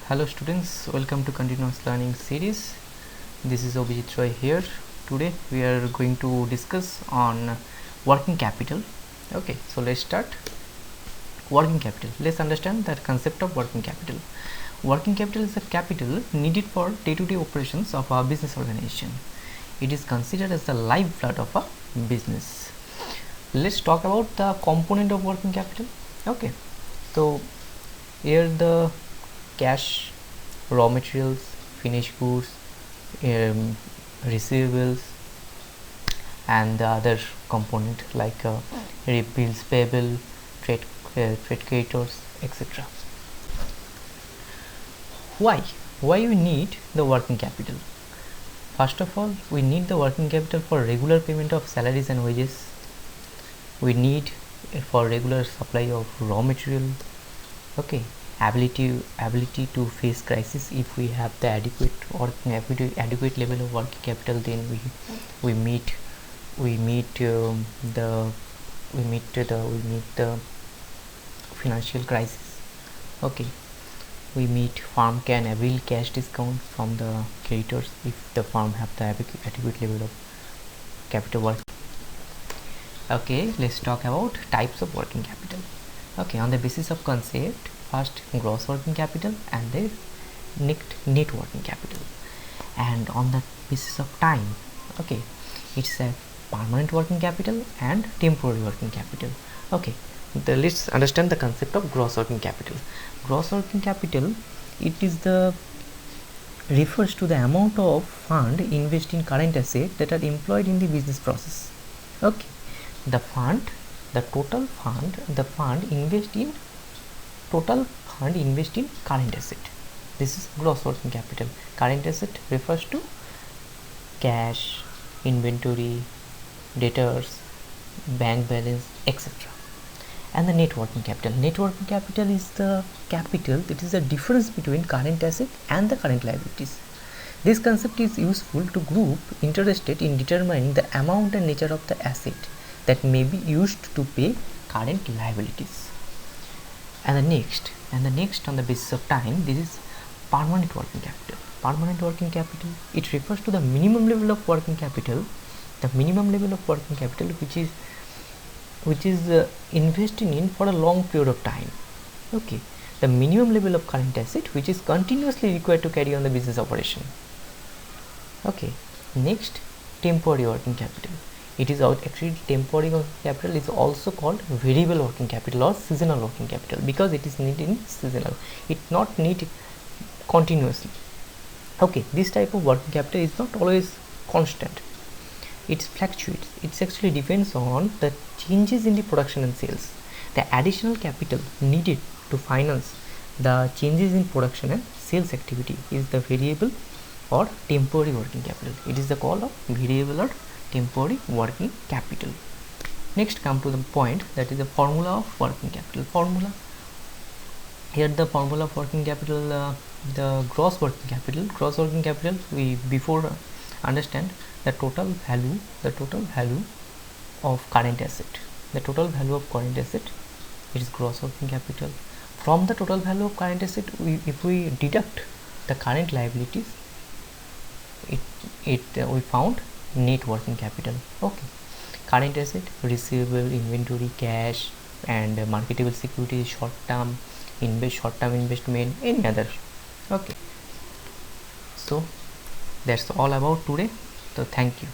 Hello students, welcome to continuous learning series. This is Abhijit Roy here. Today we are going to discuss on working capital. Okay, so let's start. Working capital. Let's understand the concept of working capital. Working capital is the capital needed for day-to-day operations of a business organization. It is considered as the lifeblood of a business. Let's talk about the component of working capital. Okay, so here the cash, raw materials, finished goods, receivables, and the other component like bills payable, trade creditors, etc. Why we need the working capital? First of all, we need the working capital for regular payment of salaries and wages. We need for regular supply of raw material. Okay, ability to face crisis. If we have the adequate level of working capital, then we meet the financial crisis. Okay, farm can avail cash discount from the creditors if the farm have the adequate level of capital work. Okay, let's talk about types of working capital. Okay, on the basis of concept, first gross working capital and then net working capital, and on the basis of time, okay, it's a permanent working capital and temporary working capital. Okay, let's understand the concept of gross working capital. Gross working capital, it is the refers to the amount of fund invested in current assets that are employed in the business process. Okay, the fund invest in current asset. This is gross working capital. Current asset refers to cash, inventory, debtors, bank balance, etc. And the net working capital is the capital that is the difference between current asset and the current liabilities. This concept is useful to group interested in determining the amount and nature of the asset that may be used to pay current liabilities. And the next on the basis of time, this is permanent working capital. Permanent working capital, it refers to the minimum level of working capital, which is investing in for a long period of time. Okay, the minimum level of current asset which is continuously required to carry on the business operation. Okay, next, temporary working capital. It is actually temporary working capital is also called variable working capital or seasonal working capital because it is needed in seasonal. It not need continuously. Okay, this type of working capital is not always constant. It fluctuates. It actually depends on the changes in the production and sales. The additional capital needed to finance the changes in production and sales activity is the variable or temporary working capital. It is the call of variable or temporary working capital. Next, come to the point, that is the formula of working capital. Here the formula of working capital, the gross working capital, we before understand the total value of current asset. It is gross working capital. From the total value of current asset, if we deduct the current liabilities, we found net working capital. Okay, current asset, receivable, inventory, cash, and marketable securities, short-term investment, any other. Okay, so that's all about today. So thank you.